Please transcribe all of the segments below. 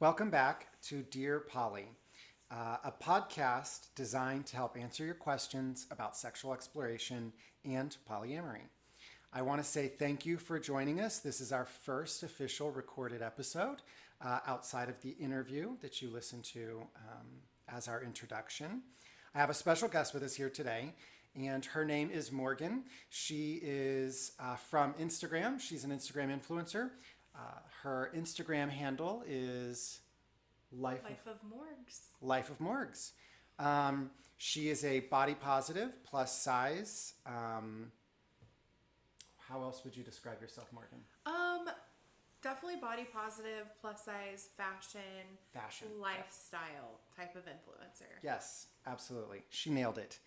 Welcome back to Dear Polly, a podcast designed to help answer your questions about sexual exploration and polyamory. I want to say thank you for joining us. This is our first official recorded episode outside of the interview that you listened to as our introduction. I have a special guest with us here today, and her name is Morgan. She is from Instagram. She's an Instagram influencer. Her Instagram handle is Life of Morgs. Life of Morgs. She is a body positive, plus size. How else would you describe yourself, Morgan? Definitely body positive, plus size, Fashion. lifestyle type of influencer. Yes, absolutely. She nailed it.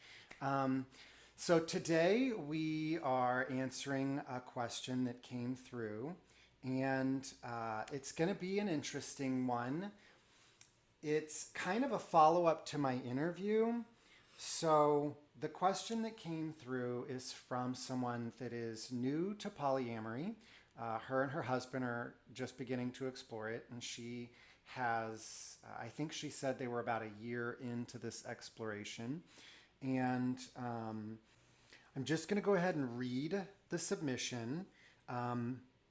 So today we are answering a question that came through, and it's going to be an interesting one. It's kind of a follow-up to my interview. So the question that came through is from someone that is new to polyamory. Her and her husband are just beginning to explore it, and she has, I think she said they were about a year into this exploration. And I'm just going to go ahead and read the submission.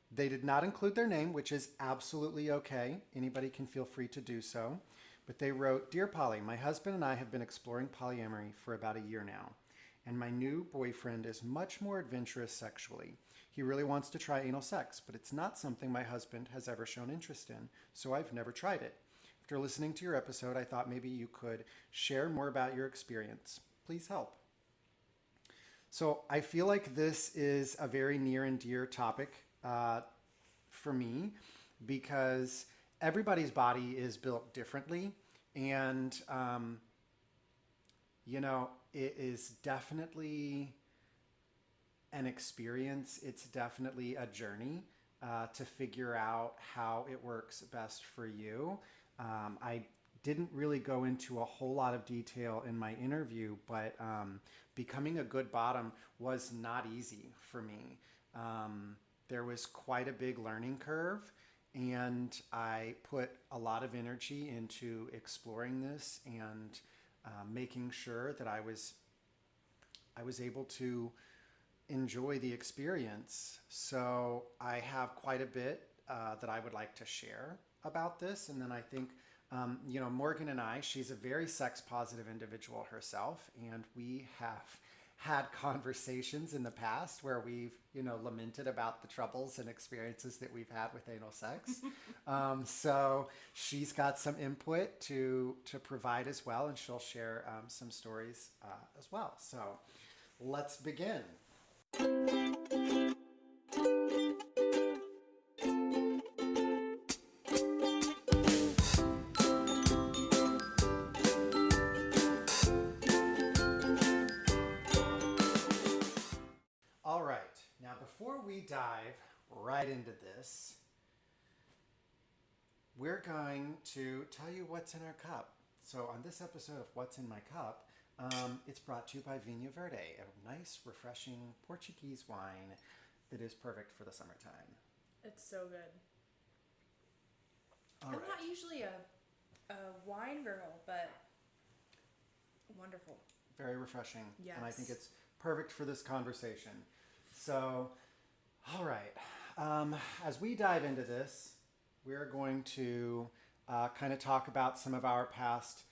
They did not include their name, which is absolutely okay. Anybody can feel free to do so. But they wrote, "Dear Polly, my husband and I have been exploring polyamory for about a year now, and my new boyfriend is much more adventurous sexually. He really wants to try anal sex, but it's not something my husband has ever shown interest in, so I've never tried it. After listening to your episode, I thought maybe you could share more about your experience. Please help." So I feel like this is a very near and dear topic for me because everybody's body is built differently. And, it is definitely an experience. It's definitely a journey to figure out how it works best for you. I didn't really go into a whole lot of detail in my interview, but becoming a good bottom was not easy for me. There was quite a big learning curve, and I put a lot of energy into exploring this and making sure that I was able to enjoy the experience. So I have quite a bit that I would like to share about this. And then I think, Morgan and I, she's a very sex positive individual herself. And we have had conversations in the past where we've, lamented about the troubles and experiences that we've had with anal sex. So she's got some input to provide as well. And she'll share some stories as well. So let's begin. All right, now before we dive right into this, we're going to tell you what's in our cup. So on this episode of What's in My Cup, it's brought to you by Vinho Verde, a nice, refreshing Portuguese wine that is perfect for the summertime. It's so good. All I'm right. not usually a wine girl, but wonderful. Very refreshing. Yes. And I think it's perfect for this conversation. So, all right. As we dive into this, we're going to kind of talk about some of our past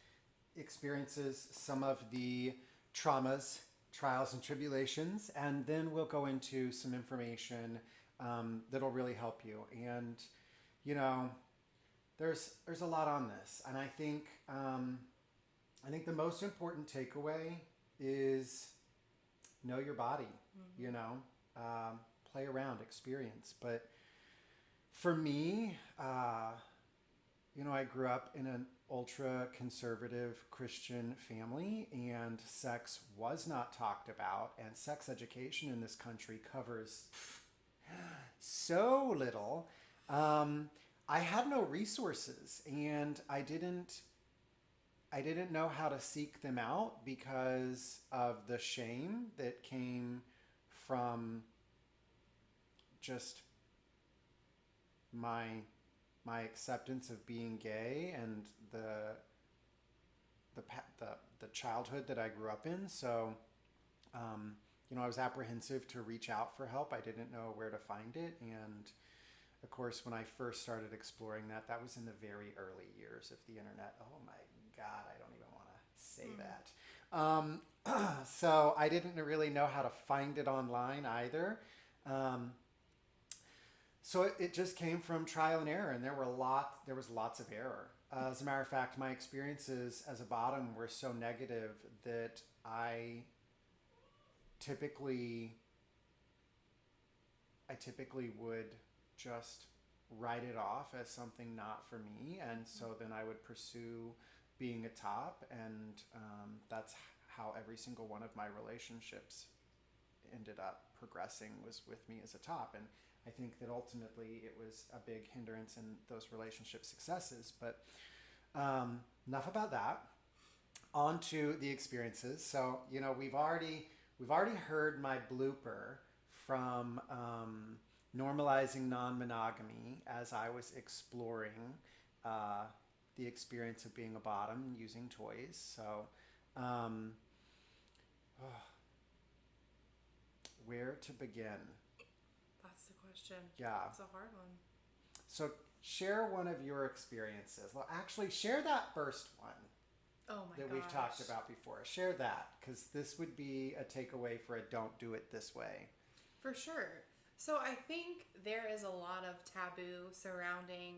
experiences, some of the traumas, trials, and tribulations, and then we'll go into some information that'll really help you. And, there's a lot on this, and I think the most important takeaway is know your body. Play around, experience. But for me, I grew up in an ultra conservative Christian family, and sex was not talked about, and sex education in this country covers so little. I had no resources, and I didn't know how to seek them out because of the shame that came from just my my acceptance of being gay and the childhood that I grew up in. So, I was apprehensive to reach out for help. I didn't know where to find it. And of course, when I first started exploring that, that was in the very early years of the internet. Oh my God, I don't even want to say that. So I didn't really know how to find it online either. So it just came from trial and error, and there was lots of error. As a matter of fact, my experiences as a bottom were so negative that I typically would just write it off as something not for me, and so then I would pursue being a top, and that's how every single one of my relationships ended up progressing, was with me as a top. And I think that ultimately it was a big hindrance in those relationship successes. But enough about that. On to the experiences. So we've already heard my blooper from normalizing non-monogamy as I was exploring the experience of being a bottom using toys. So where to begin? That's the question. Yeah. It's a hard one. So share one of your experiences. Well, actually, share that first one Oh my that gosh. we've talked about before. Share that, because this would be a takeaway for a don't do it this way. For sure. So I think there is a lot of taboo surrounding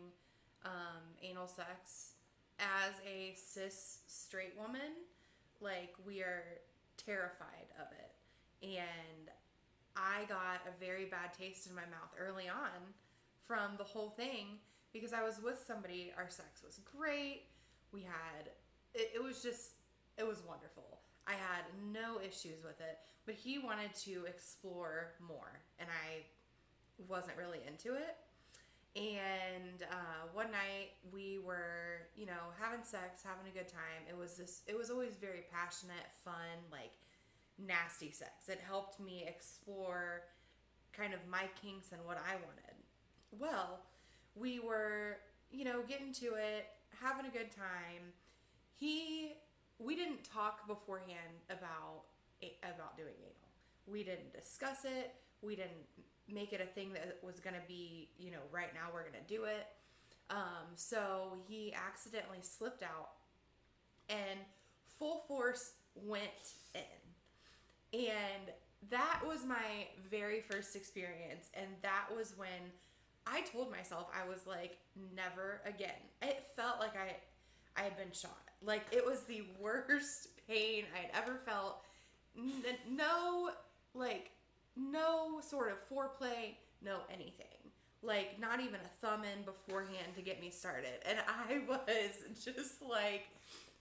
anal sex. As a cis straight woman, like, we are terrified of it. And I got a very bad taste in my mouth early on from the whole thing, because I was with somebody, our sex was great. We had, it was wonderful. I had no issues with it, but he wanted to explore more, and I wasn't really into it. And one night we were, having sex, having a good time. It was always very passionate, fun, like nasty sex. It helped me explore kind of my kinks and what I wanted. Well, we were, getting to it, having a good time. We didn't talk beforehand about doing anal. We didn't discuss it. We didn't make it a thing that was going to be, right now we're going to do it. So he accidentally slipped out and full force went in. And that was my very first experience. And that was when I told myself, I was like, never again. It felt like I had been shot. Like, it was the worst pain I'd ever felt. No sort of foreplay, no anything. Like, not even a thumb in beforehand to get me started. And I was just like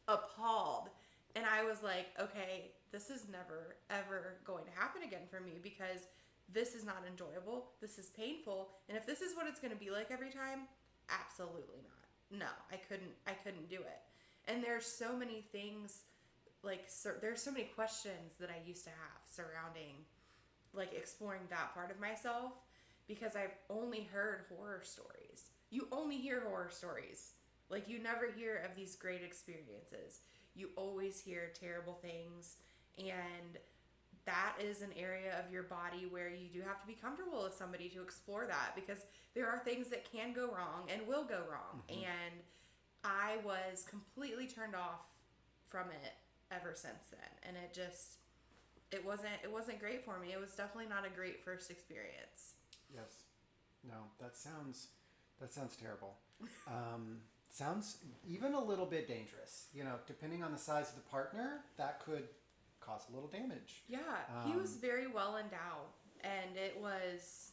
appalled. And I was like, okay, this is never ever going to happen again for me, because this is not enjoyable. This is painful. And if this is what it's going to be like every time, absolutely not. No, I couldn't do it. And there's so many things, there's so many questions that I used to have surrounding, like, exploring that part of myself, because I've only heard horror stories. You only hear horror stories. Like, you never hear of these great experiences. You always hear terrible things, and that is an area of your body where you do have to be comfortable with somebody to explore that, because there are things that can go wrong and will go wrong. Mm-hmm. And I was completely turned off from it ever since then. And it wasn't great for me. It was definitely not a great first experience. Yes. No, that sounds terrible. Sounds even a little bit dangerous. Depending on the size of the partner, that could cause a little damage. Yeah, he was very well endowed, and it was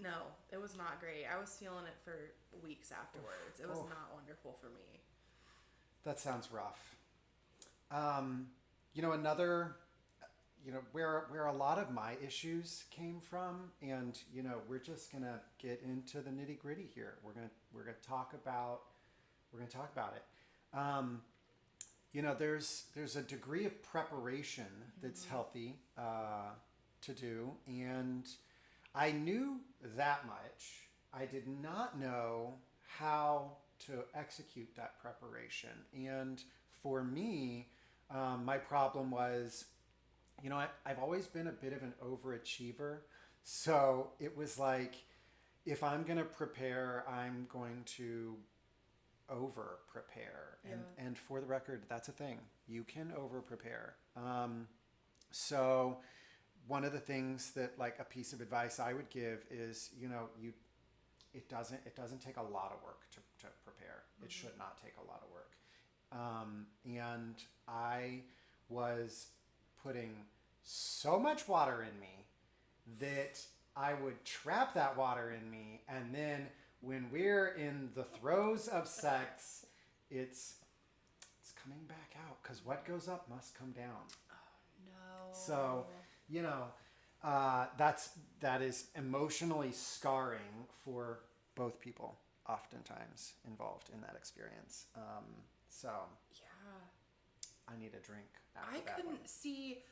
not great. I was feeling it for weeks afterwards. It was not wonderful for me. That sounds rough. Another, where a lot of my issues came from, and we're just gonna get into the nitty gritty here. We're gonna talk about it. There's a degree of preparation that's healthy to do, and I knew that much. I did not know how to execute that preparation. And for me, my problem was, I've always been a bit of an overachiever. So it was like, if I'm going to prepare, I'm going to over prepare. And for the record, that's a thing. You can over prepare. So one of the things that, like, a piece of advice I would give is, it doesn't take a lot of work to prepare. It should not take a lot of work. And I was putting so much water in me that I would trap that water in me, and then when we're in the throes of sex, it's coming back out, because what goes up must come down. No. So, that is emotionally scarring for both people, oftentimes involved in that experience. So Yeah. I need a drink after I that one. couldn't see.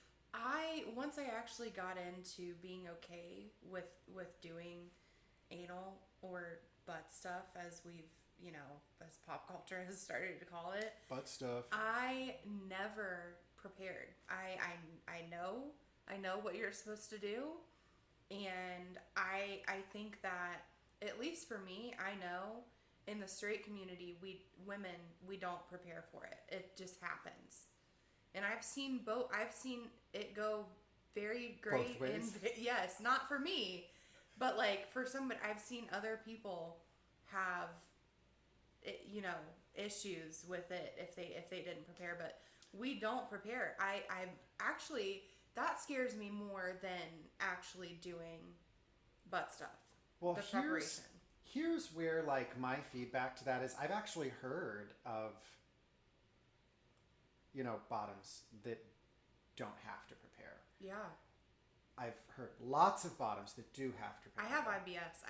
Once I actually got into being okay with doing anal or butt stuff, as we've as pop culture has started to call it, Butt stuff. I never prepared. I know what you're supposed to do, and I think that, at least for me, I know in the straight community, we don't prepare for it. It just happens. And I've seen it go very great. Both ways? Yes, not for me, but like for somebody, I've seen other people have, issues with it if they didn't prepare. But we don't prepare. I actually, that scares me more than actually doing butt stuff. Well, the preparation. here's where, like, my feedback to that is, I've actually heard of bottoms that don't have to prepare. Yeah. I've heard lots of bottoms that do have to I prepare. have IBS.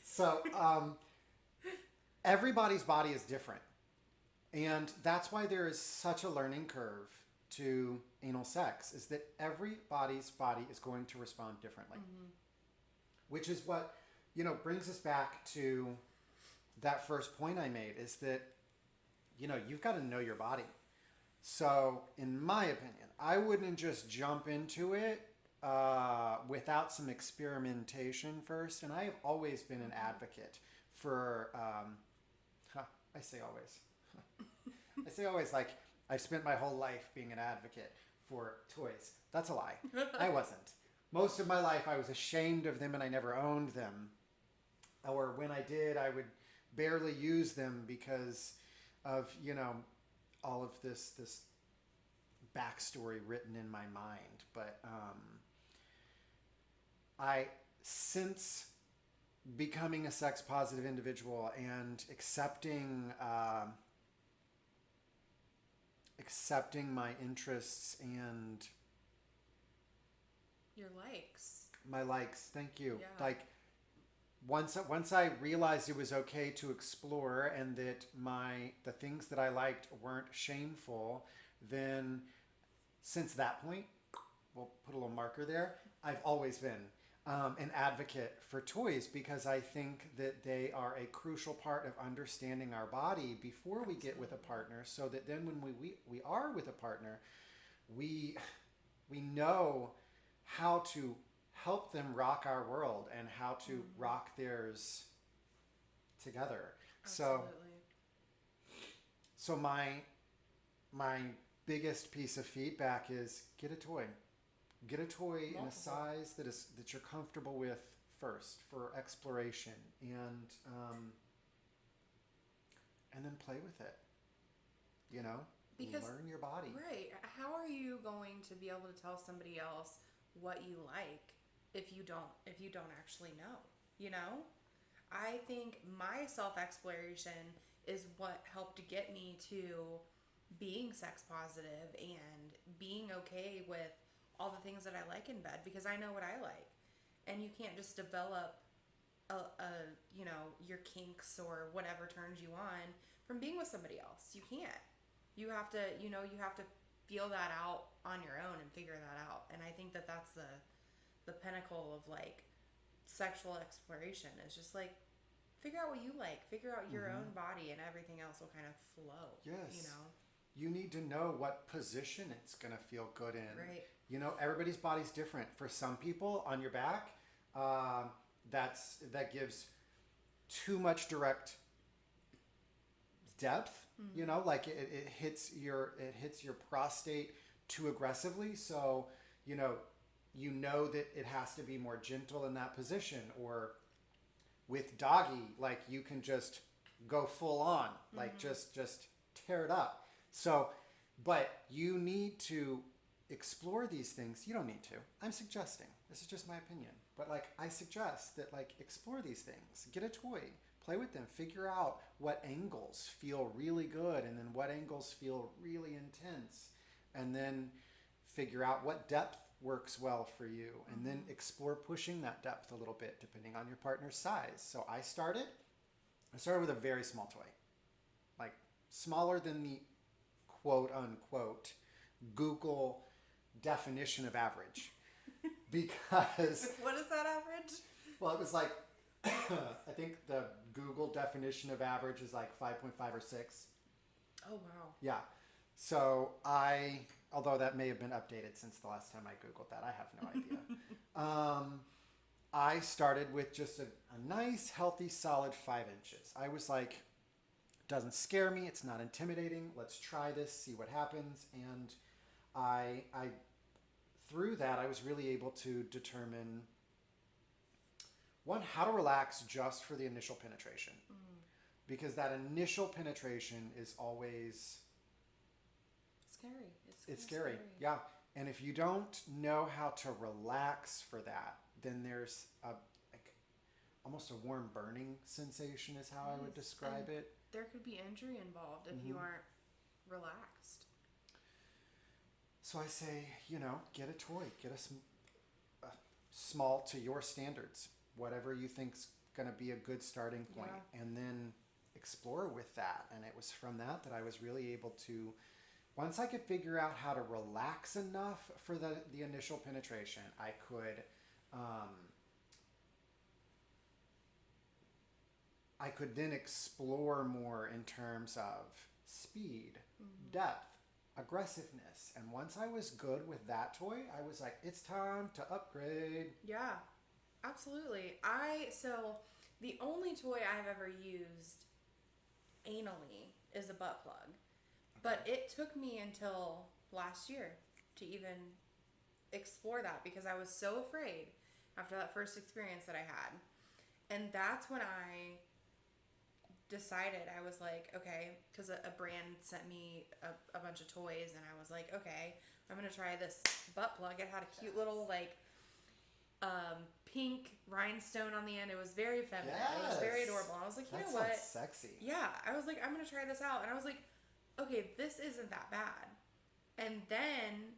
So, everybody's body is different. And that's why there is such a learning curve to anal sex, is that everybody's body is going to respond differently. Mm-hmm. Which is what, brings us back to that first point I made, is that, you've got to know your body. So, in my opinion, I wouldn't just jump into it without some experimentation first. And I have always been an advocate for, I say always. I say always, like, I've spent my whole life being an advocate for toys. That's a lie. I wasn't. Most of my life, I was ashamed of them and I never owned them. Or when I did, I would barely use them because of, all of this backstory written in my mind. But since becoming a sex positive individual and accepting my interests and your likes. My likes, thank you. Yeah. Like, once I realized it was okay to explore and that the things that I liked weren't shameful, then since that point, we'll put a little marker there, I've always been an advocate for toys, because I think that they are a crucial part of understanding our body before we get with a partner, so that then when we are with a partner, we know how to help them rock our world and how to rock theirs together. Absolutely. So my biggest piece of feedback is get a toy. Get a toy Multiple. in a size that you're comfortable with first for exploration, and then play with it. Because, learn your body. Right. How are you going to be able to tell somebody else what you like if you don't actually know? I think my self-exploration is what helped to get me to being sex positive and being okay with all the things that I like in bed, because I know what I like. And you can't just develop your kinks or whatever turns you on from being with somebody else. You can't. You have to feel that out on your own and figure that out. And I think that that's the pinnacle of, like, sexual exploration is just like figure out what you like, figure out your own body, and everything else will kind of flow. Yes. You know? You need to know what position it's going to feel good in. Right. You know, everybody's body's different. For some people, on your back, that gives too much direct depth. You know, like it hits your prostate too aggressively. So you know that it has to be more gentle in that position. Or with doggy, like you can just go full on, like just tear it up. So, but you need to explore these things. You don't need to. I'm suggesting. This is just my opinion. But like I suggest that like explore these things. Get a toy. Play with them. Figure out what angles feel really good and then what angles feel really intense. And then figure out what depth works well for you. And then explore pushing that depth a little bit depending on your partner's size. So I started with a very small toy. Like smaller than the quote unquote Google definition of average. Because What is that average? well, it was like I think the Google definition of average is like 5.5 or 6. Oh wow. Yeah. So although that may have been updated since the last time I Googled that, I have no idea. I started with just a nice, healthy, solid 5 inches. I was like, doesn't scare me. It's not intimidating. Let's try this, see what happens. And I through that, I was really able to determine one, how to relax just for the initial penetration. Because that initial penetration is always Scary. it's scary. Yeah. And if you don't know how to relax for that, then there's almost a warm burning sensation is how I would describe it. There could be injury involved if you aren't relaxed. So I say, get a toy, get a small to your standards, whatever you think's going to be a good starting point, and then explore with that. And it was from that I was really able to, once I could figure out how to relax enough for the initial penetration, I could then explore more in terms of speed, depth, aggressiveness. And once I was good with that toy, I was like, it's time to upgrade. Yeah, absolutely. So the only toy I've ever used anally is a butt plug. But it took me until last year to even explore that because I was so afraid after that first experience that I had. And that's when I decided, I was like, okay, because a brand sent me a bunch of toys, and I was like, okay, I'm going to try this butt plug. It had a cute little, like, pink rhinestone on the end. It was very feminine. It was very adorable. I was like, you know what? Sexy. Yeah. I was like, I'm going to try this out. And I was like, okay, this isn't that bad. And then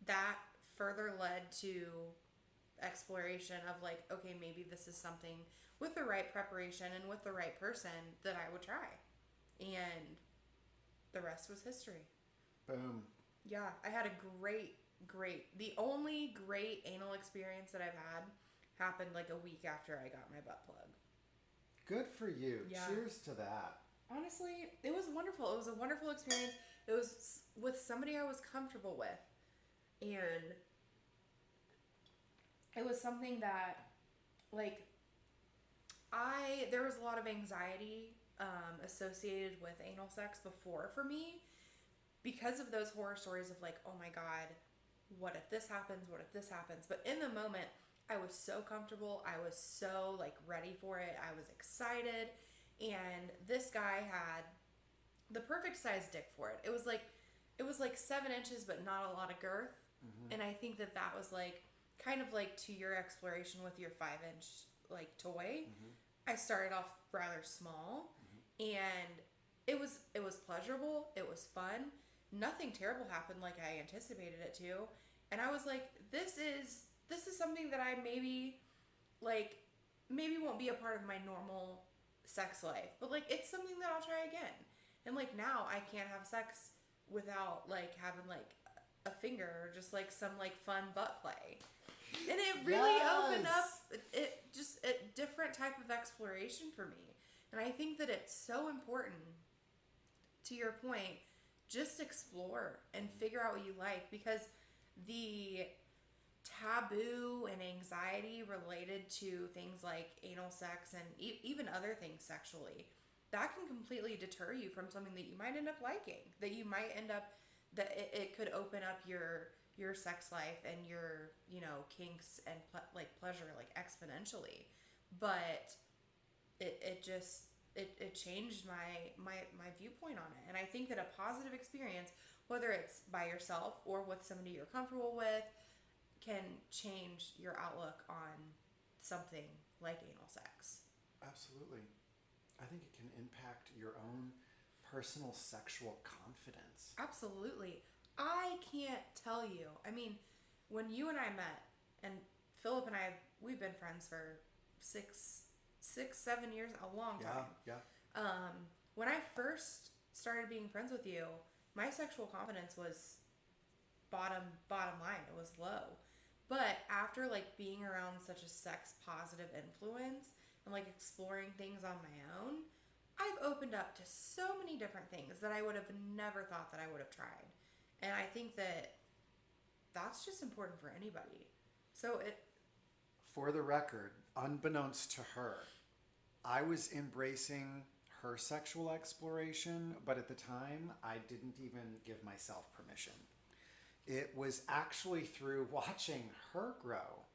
that further led to exploration of like, okay, maybe this is something with the right preparation and with the right person that I would try. And the rest was history. Boom. Yeah, I had a the only great anal experience that I've had happened like a week after I got my butt plug. Good for you. Yeah. Cheers to that. Honestly, it was wonderful. It was a wonderful experience. It was with somebody I was comfortable with. And it was something that, like, there was a lot of anxiety associated with anal sex before for me because of those horror stories of like, oh my God, what if this happens? What if this happens? But in the moment, I was so comfortable. I was so like ready for it. I was excited. And this guy had the perfect size dick for it. It was like 7 inches, but not a lot of girth. And I think that was like kind of like to your exploration with your 5-inch like toy. I started off rather small, and it was pleasurable. It was fun. Nothing terrible happened like I anticipated it to, and I was like, this is something that I maybe won't be a part of my normal sex life, but like it's something that I'll try again. And like now I can't have sex without like having like a finger or just like some like fun butt play. And it really opened up Yes. it just a different type of exploration for me. And I think that it's so important, to your point, just explore and figure out what you like, because the taboo and anxiety related to things like anal sex and even other things sexually, that can completely deter you from something that you might end up liking, that you might end up, that it could open up your sex life and your, you know, kinks and like pleasure like exponentially. But it just it changed my viewpoint on it. And I think that a positive experience, whether it's by yourself or with somebody you're comfortable with, can change your outlook on something like anal sex. Absolutely. I think it can impact your own personal sexual confidence. Absolutely. I can't tell you. I mean, when you and I met, and Philip and I, we've been friends for 7 years, a long time. Yeah. When I first started being friends with you, my sexual confidence was bottom line. It was low. But after like being around such a sex positive influence and like exploring things on my own, I've opened up to so many different things that I would have never thought that I would have tried. And I think that that's just important for anybody. So For the record, unbeknownst to her, I was embracing her sexual exploration, but at the time, I didn't even give myself permission. It was actually through watching her grow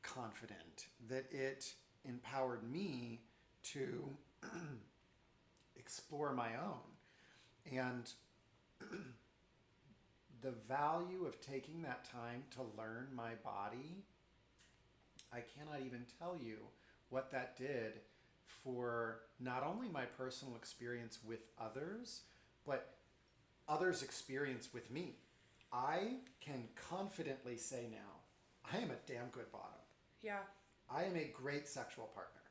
confident that it empowered me to explore my own. And the value of taking that time to learn my body, I cannot even tell you what that did for not only my personal experience with others, but others' experience with me. I can confidently say now, I am a damn good bottom. yeah, I am a great sexual partner.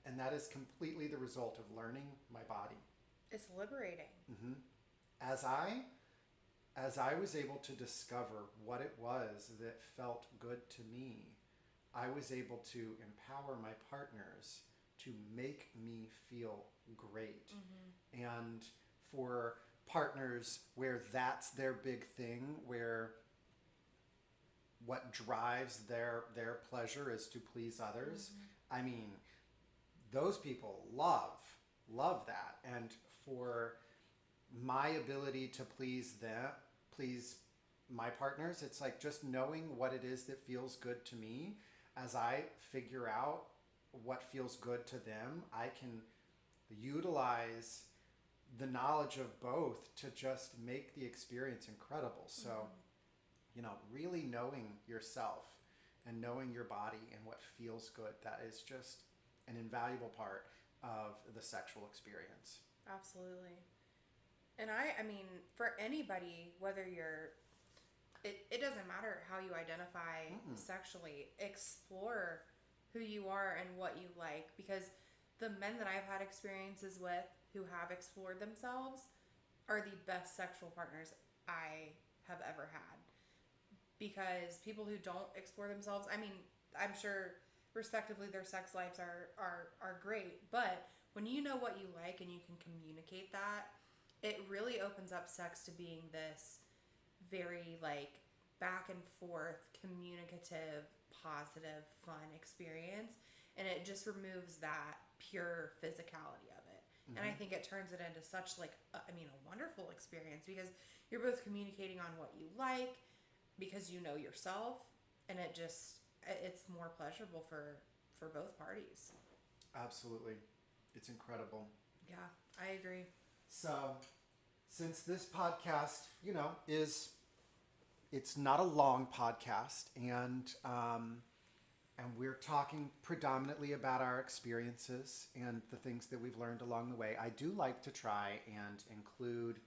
And that is completely the result of learning my body. it's liberating. Mm-hmm. As I was able to discover what it was that felt good to me, I was able to empower my partners to make me feel great. Mm-hmm. And for partners where that's their big thing, where what drives their pleasure is to please others, Mm-hmm. I mean, those people love that. And for my ability to please my partners, it's like just knowing what it is that feels good to me. As I figure out what feels good to them, I can utilize the knowledge of both to just make the experience incredible. So, really knowing yourself and knowing your body and what feels good, that is just an invaluable part of the sexual experience. Absolutely. And I mean, for anybody, whether it doesn't matter how you identify sexually, explore who you are and what you like, because the men that I've had experiences with who have explored themselves are the best sexual partners I have ever had. Because people who don't explore themselves, I mean, I'm sure respectively their sex lives are great, but when you know what you like and you can communicate that, it really opens up sex to being this very like back and forth, communicative, positive, fun experience, and it just removes that pure physicality of it. Mm-hmm. And I think it turns it into such like a wonderful experience, because you're both communicating on what you like, because you know yourself, and it's more pleasurable for both parties. Absolutely. It's incredible. Yeah, I agree. So, since this podcast, it's not a long podcast, and we're talking predominantly about our experiences and the things that we've learned along the way, I do like to try and include,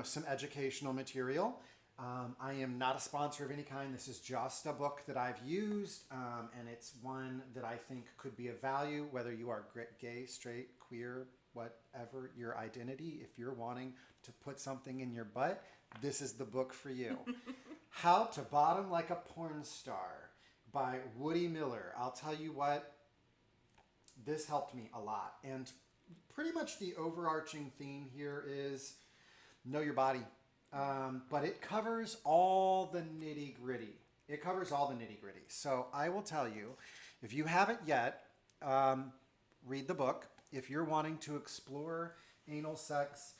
some educational material. I am not a sponsor of any kind. This is just a book that I've used, and it's one that I think could be of value, whether you are gay, straight, queer, whatever your identity. If you're wanting to put something in your butt, this is the book for you. How to Bottom Like a Porn Star by Woody Miller. I'll tell you what, this helped me a lot. And pretty much the overarching theme here is know your body. But it covers all the nitty gritty. It covers all the nitty gritty. So I will tell you, if you haven't yet, read the book. If you're wanting to explore anal sex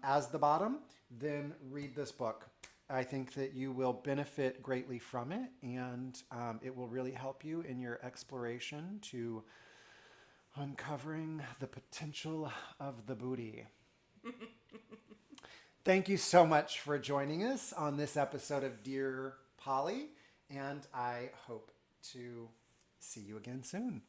as the bottom, then read this book. I think that you will benefit greatly from it, and it will really help you in your exploration to uncovering the potential of the booty. Thank you so much for joining us on this episode of Dear Polly, and I hope to see you again soon.